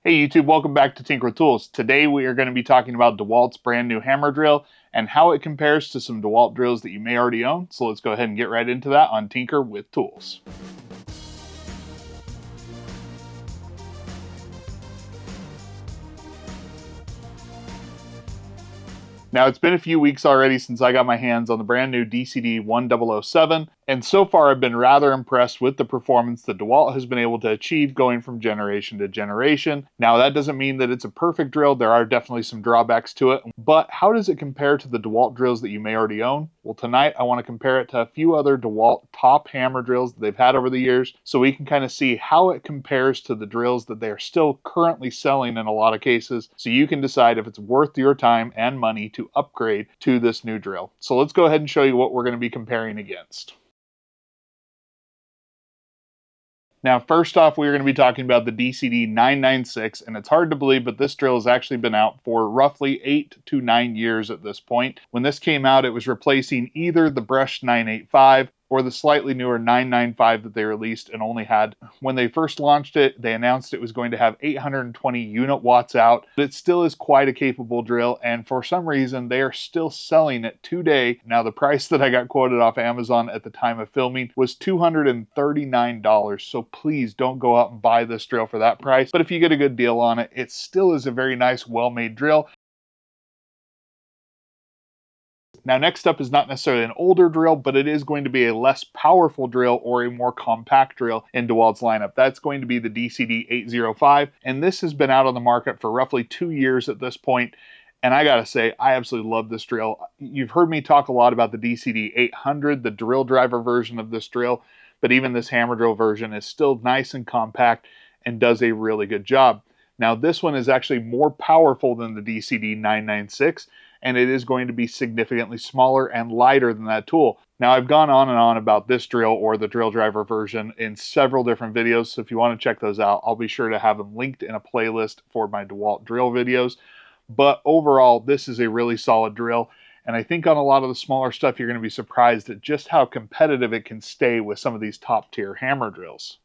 Hey YouTube, welcome back to Tinker with Tools. Today we are going to be talking about DeWalt's brand new hammer drill and how it compares to some DeWalt drills that you may already own. So let's go ahead and get right into that on Tinker with Tools. Now, it's been a few weeks already since I got my hands on the brand new DCD1007, and so far I've been rather impressed with the performance that DeWalt has been able to achieve going from generation to generation. Now, that doesn't mean that it's a perfect drill. There are definitely some drawbacks to it, but how does it compare to the DeWalt drills that you may already own? Well, tonight I want to compare it to a few other DeWalt top hammer drills that they've had over the years, so we can kind of see how it compares to the drills that they are still currently selling in a lot of cases, so you can decide if it's worth your time and money to upgrade to this new drill. So let's go ahead and show you what we're going to be comparing against. Now, first off, we're going to be talking about the DCD996, and it's hard to believe, but this drill has actually been out for roughly 8 to 9 years at this point. When this came out, it was replacing either the brushed 985 or the slightly newer 995 that they released and only had. When they first launched it, they announced it was going to have 820 unit watts out. But it still is quite a capable drill, and for some reason, they are still selling it today. Now, the price that I got quoted off Amazon at the time of filming was $239, so please don't go out and buy this drill for that price. But if you get a good deal on it, it still is a very nice, well-made drill. Now, next up is not necessarily an older drill, but it is going to be a less powerful drill or a more compact drill in DeWalt's lineup. That's going to be the DCD805, and this has been out on the market for roughly 2 years at this point. And I gotta say, I absolutely love this drill. You've heard me talk a lot about the DCD800, the drill driver version of this drill, but even this hammer drill version is still nice and compact and does a really good job. Now, this one is actually more powerful than the DCD996, and it is going to be significantly smaller and lighter than that tool. Now, I've gone on and on about this drill or the drill driver version in several different videos, so if you want to check those out, I'll be sure to have them linked in a playlist for my DeWalt drill videos. But overall, this is a really solid drill, and I think on a lot of the smaller stuff, you're going to be surprised at just how competitive it can stay with some of these top-tier hammer drills.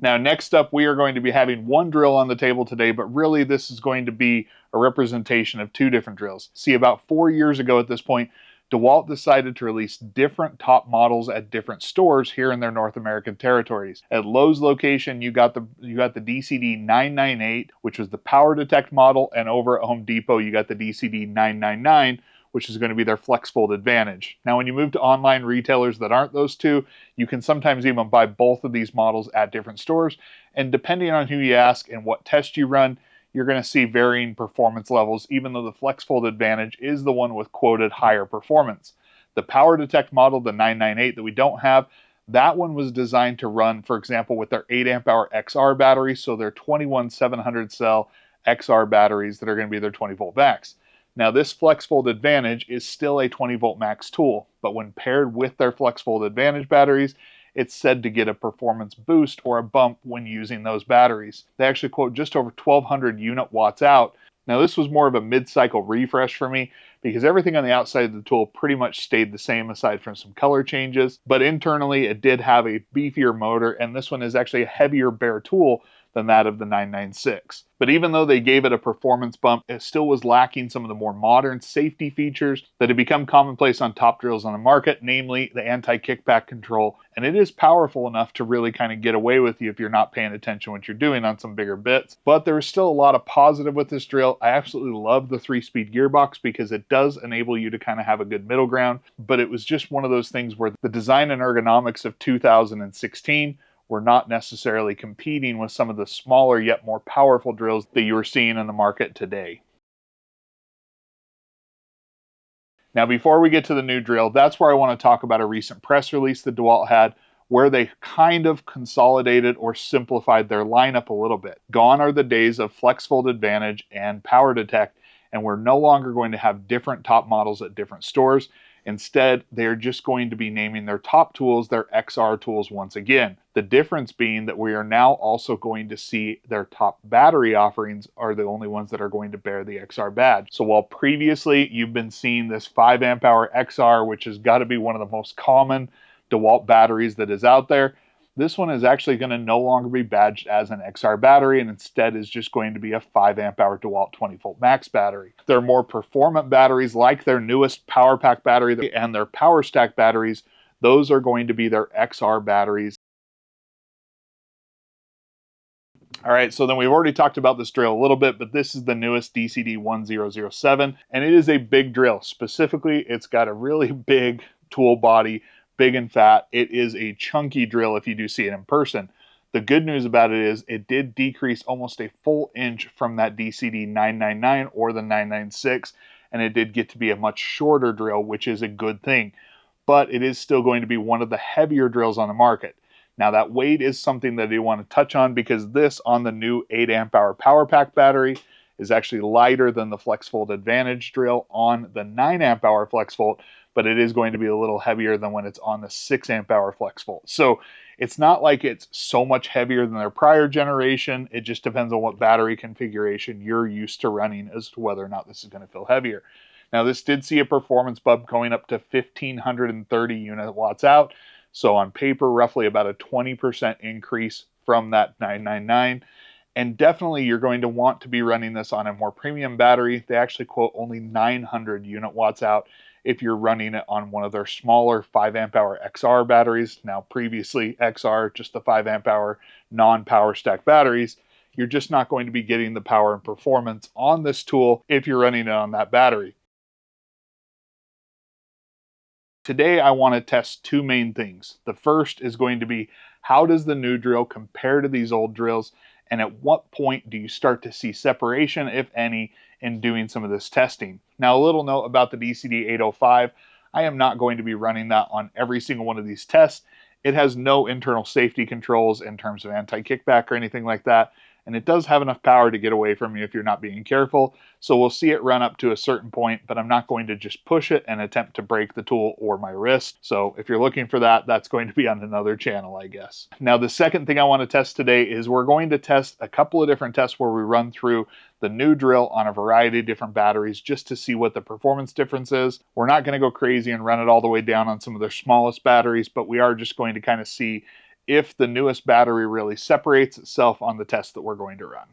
Now, next up, we are going to be having one drill on the table today, but really this is going to be a representation of two different drills. See, about 4 years ago at this point, DeWalt decided to release different top models at different stores here in their North American territories. At Lowe's location, you got the DCD998, which was the Power Detect model, and over at Home Depot, you got the DCD999, which is going to be their Flexvolt Advantage. Now, when you move to online retailers that aren't those two, you can sometimes even buy both of these models at different stores, and depending on who you ask and what test you run, you're going to see varying performance levels, even though the Flexvolt Advantage is the one with quoted higher performance. The Power Detect model, the 998 that we don't have, that one was designed to run, for example, with their 8 amp hour XR batteries, so their 21700 cell XR batteries that are going to be their 20 volt max. Now, this Flexvolt Advantage is still a 20 volt max tool, but when paired with their Flexvolt Advantage batteries, it's said to get a performance boost or a bump when using those batteries. They actually quote just over 1200 unit watts out. Now, this was more of a mid-cycle refresh for me because everything on the outside of the tool pretty much stayed the same aside from some color changes, but internally it did have a beefier motor, and this one is actually a heavier bare tool than that of the 996. But even though they gave it a performance bump, it still was lacking some of the more modern safety features that have become commonplace on top drills on the market, namely the anti-kickback control. And it is powerful enough to really kind of get away with you if you're not paying attention what you're doing on some bigger bits. But there is still a lot of positive with this drill. I absolutely love the 3-speed gearbox because it does enable you to kind of have a good middle ground. But it was just one of those things where the design and ergonomics of 2016 were not necessarily competing with some of the smaller yet more powerful drills that you are seeing in the market today. Now, before we get to the new drill, that's where I want to talk about a recent press release that DeWalt had where they kind of consolidated or simplified their lineup a little bit. Gone are the days of Flexvolt Advantage and Power Detect, and we're no longer going to have different top models at different stores. Instead, they're just going to be naming their top tools their XR tools once again. The difference being that we are now also going to see their top battery offerings are the only ones that are going to bear the XR badge. So while previously you've been seeing this 5 amp hour XR, which has got to be one of the most common DeWalt batteries that is out there, This one is actually going to no longer be badged as an XR battery, and instead is just going to be a 5 amp hour DeWalt 20 volt max battery. Their more performant batteries, like their newest Power Pack battery and their Power Stack batteries, those are going to be their XR batteries. All right, so then we've already talked about this drill a little bit, but this is the newest DCD1007, and it is a big drill. Specifically, it's got a really big tool body, big and fat. It is a chunky drill if you do see it in person. The good news about it is it did decrease almost a full inch from that DCD999 or the 996, and it did get to be a much shorter drill, which is a good thing. But it is still going to be one of the heavier drills on the market. Now that weight is something that I want to touch on because this on the new 8 amp hour Power Pack battery is actually lighter than the Flexvolt Advantage drill on the 9 amp hour Flexvolt, but it is going to be a little heavier than when it's on the 6 amp hour Flexvolt. So it's not like it's so much heavier than their prior generation. It just depends on what battery configuration you're used to running as to whether or not this is going to feel heavier. Now this did see a performance bump going up to 1530 unit watts out. So on paper, roughly about a 20% increase from that 999. And definitely you're going to want to be running this on a more premium battery. They actually quote only 900 unit watts out if you're running it on one of their smaller 5 amp hour XR batteries. Now previously XR, just the 5 amp hour non-power stack batteries. You're just not going to be getting the power and performance on this tool if you're running it on that battery. Today, I want to test two main things. The first is going to be, how does the new drill compare to these old drills? And at what point do you start to see separation, if any, in doing some of this testing? Now, a little note about the DCD805. I am not going to be running that on every single one of these tests. It has no internal safety controls in terms of anti-kickback or anything like that. And it does have enough power to get away from you if you're not being careful. So we'll see it run up to a certain point, but I'm not going to just push it and attempt to break the tool or my wrist. So if you're looking for that, that's going to be on another channel, I guess. Now, the second thing I want to test today is we're going to test a couple of different tests where we run through the new drill on a variety of different batteries just to see what the performance difference is. We're not going to go crazy and run it all the way down on some of their smallest batteries, but we are just going to kind of see if the newest battery really separates itself on the test that we're going to run.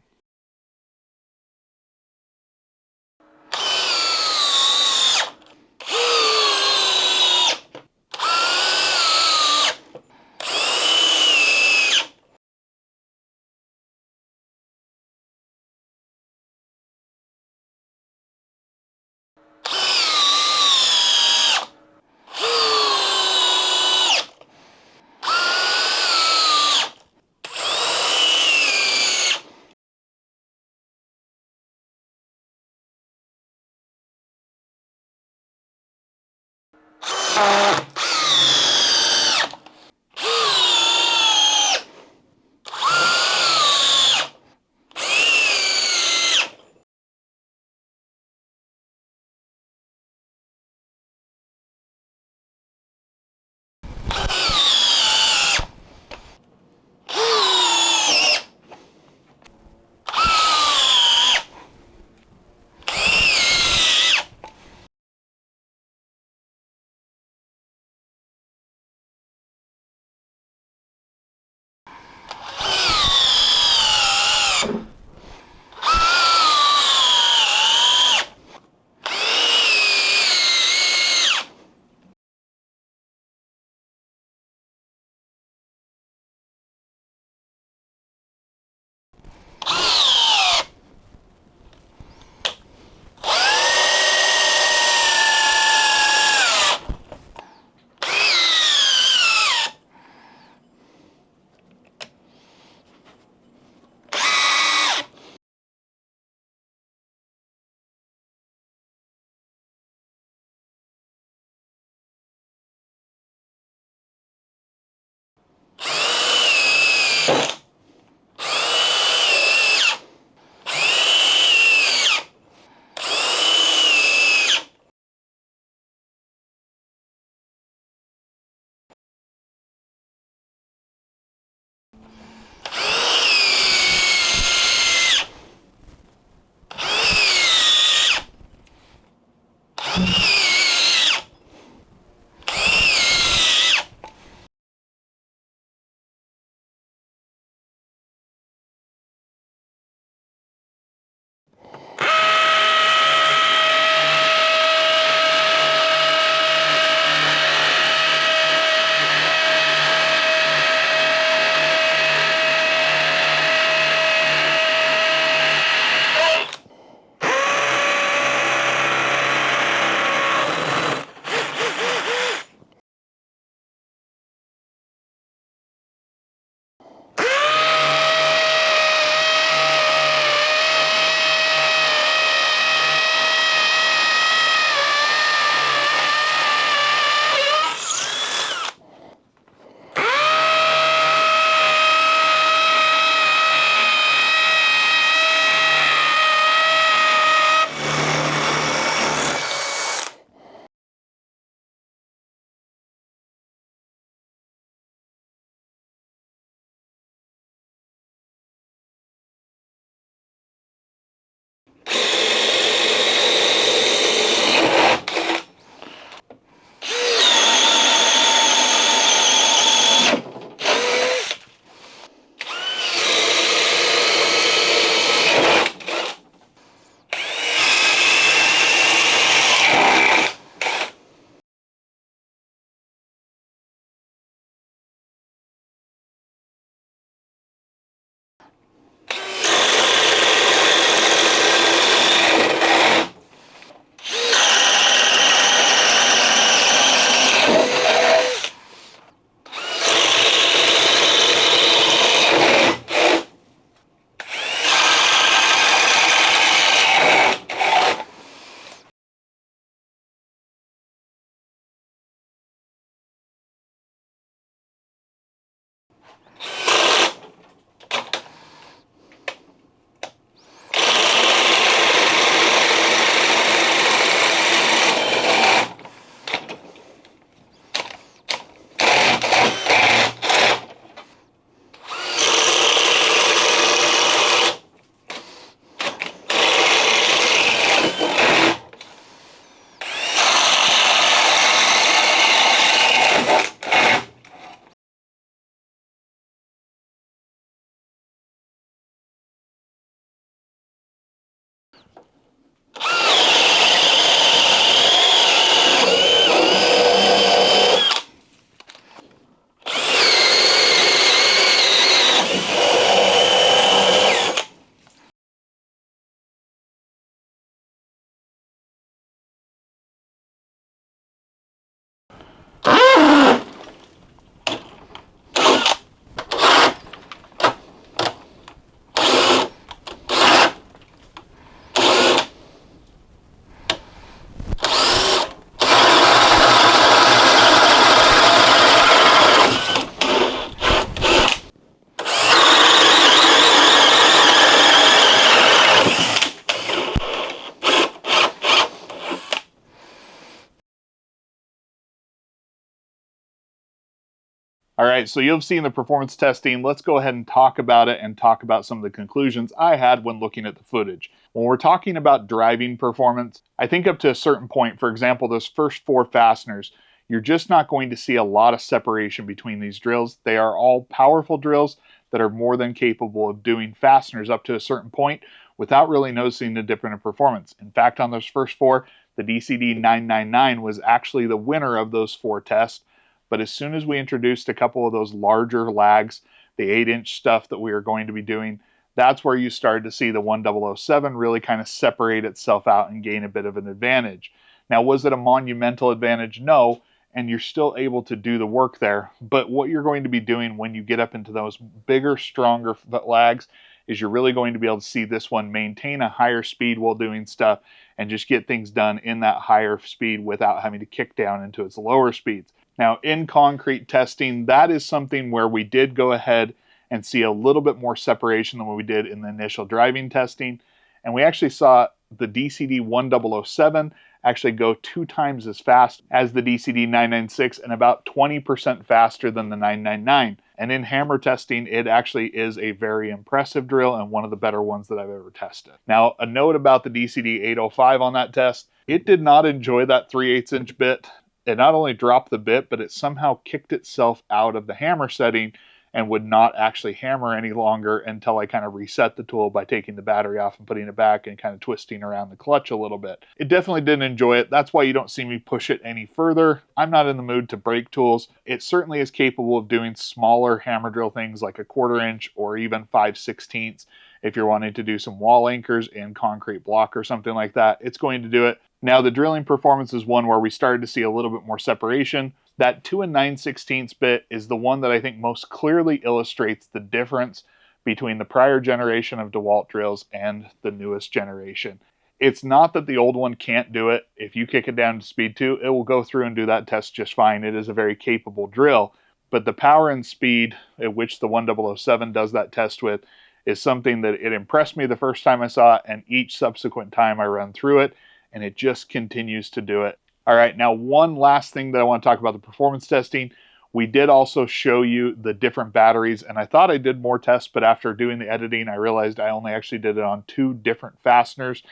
All right, so you've seen the performance testing. Let's go ahead and talk about it and talk about some of the conclusions I had when looking at the footage. When we're talking about driving performance, I think up to a certain point, for example, those first 4 fasteners, you're just not going to see a lot of separation between these drills. They are all powerful drills that are more than capable of doing fasteners up to a certain point without really noticing the difference in performance. In fact, on those first 4, the DCD999 was actually the winner of those 4 tests. But as soon as we introduced a couple of those larger lags, the 8-inch stuff that we are going to be doing, that's where you started to see the 1007 really kind of separate itself out and gain a bit of an advantage. Now, was it a monumental advantage? No, and you're still able to do the work there. But what you're going to be doing when you get up into those bigger, stronger lags is you're really going to be able to see this one maintain a higher speed while doing stuff and just get things done in that higher speed without having to kick down into its lower speeds. Now, in concrete testing, that is something where we did go ahead and see a little bit more separation than what we did in the initial driving testing. And we actually saw the DCD1007 actually go 2 times as fast as the DCD996 and about 20% faster than the 999. And in hammer testing, it actually is a very impressive drill and one of the better ones that I've ever tested. Now, a note about the DCD805 on that test, it did not enjoy that 3/8 inch bit. It not only dropped the bit, but it somehow kicked itself out of the hammer setting and would not actually hammer any longer until I kind of reset the tool by taking the battery off and putting it back and kind of twisting around the clutch a little bit. It definitely didn't enjoy it. That's why you don't see me push it any further. I'm not in the mood to break tools. It certainly is capable of doing smaller hammer drill things like a 1/4 inch or even 5/16 if you're wanting to do some wall anchors in concrete block or something like that. It's going to do it. Now, the drilling performance is one where we started to see a little bit more separation. That 2 9/16 bit is the one that I think most clearly illustrates the difference between the prior generation of DeWalt drills and the newest generation. It's not that the old one can't do it. If you kick it down to speed 2, it will go through and do that test just fine. It is a very capable drill. But the power and speed at which the 1007 does that test with is something that it impressed me the first time I saw it, and each subsequent time I run through it, and it just continues to do it. All right, now one last thing that I want to talk about the performance testing. We did also show you the different batteries, and I thought I did more tests, but after doing the editing, I realized I only actually did it on 2 different fasteners.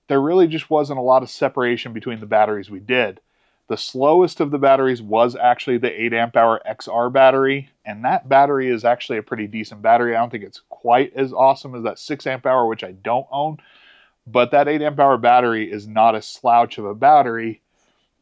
There really just wasn't a lot of separation between the batteries we did. The slowest of the batteries was actually the 8 amp hour XR battery, and that battery is actually a pretty decent battery. I don't think it's quite as awesome as that 6 amp hour, which I don't own, but that 8 amp hour battery is not a slouch of a battery.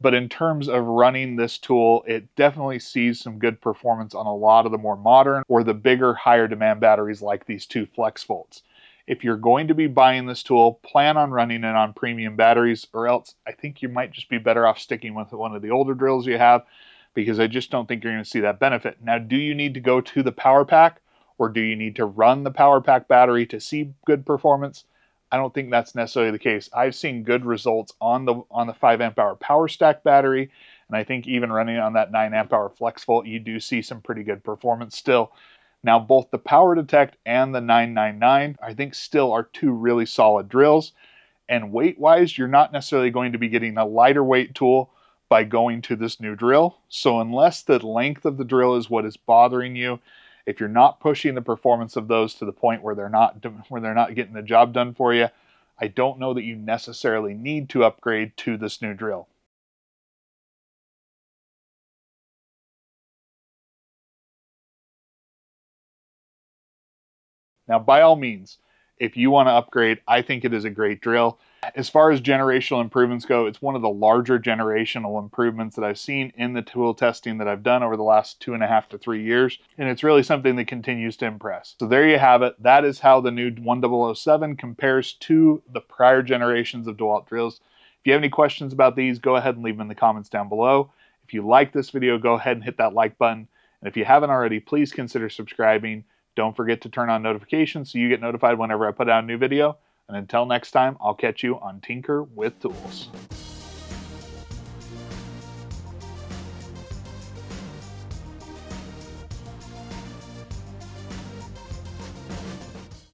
But in terms of running this tool, it definitely sees some good performance on a lot of the more modern or the bigger, higher demand batteries like these 2 Flexvolts. If you're going to be buying this tool, plan on running it on premium batteries, or else I think you might just be better off sticking with one of the older drills you have, because I just don't think you're going to see that benefit. Now, do you need to go to the power pack, or do you need to run the power pack battery to see good performance? I don't think that's necessarily the case. I've seen good results on the 5 amp hour power stack battery, and I think even running on that 9 amp hour Flexvolt, you do see some pretty good performance still. Now, both the Power Detect and the 999, I think still are 2 really solid drills. And weight-wise, you're not necessarily going to be getting a lighter weight tool by going to this new drill. So unless the length of the drill is what is bothering you, if you're not pushing the performance of those to the point where they're not getting the job done for you, I don't know that you necessarily need to upgrade to this new drill. Now, by all means, if you want to upgrade, I think it is a great drill. As far as generational improvements go, it's one of the larger generational improvements that I've seen in the tool testing that I've done over the last 2.5 to 3 years. And it's really something that continues to impress. So there you have it. That is how the new 1007 compares to the prior generations of DeWalt drills. If you have any questions about these, go ahead and leave them in the comments down below. If you like this video, go ahead and hit that like button. And if you haven't already, please consider subscribing. Don't forget to turn on notifications so you get notified whenever I put out a new video. And until next time, I'll catch you on Tinker with Tools.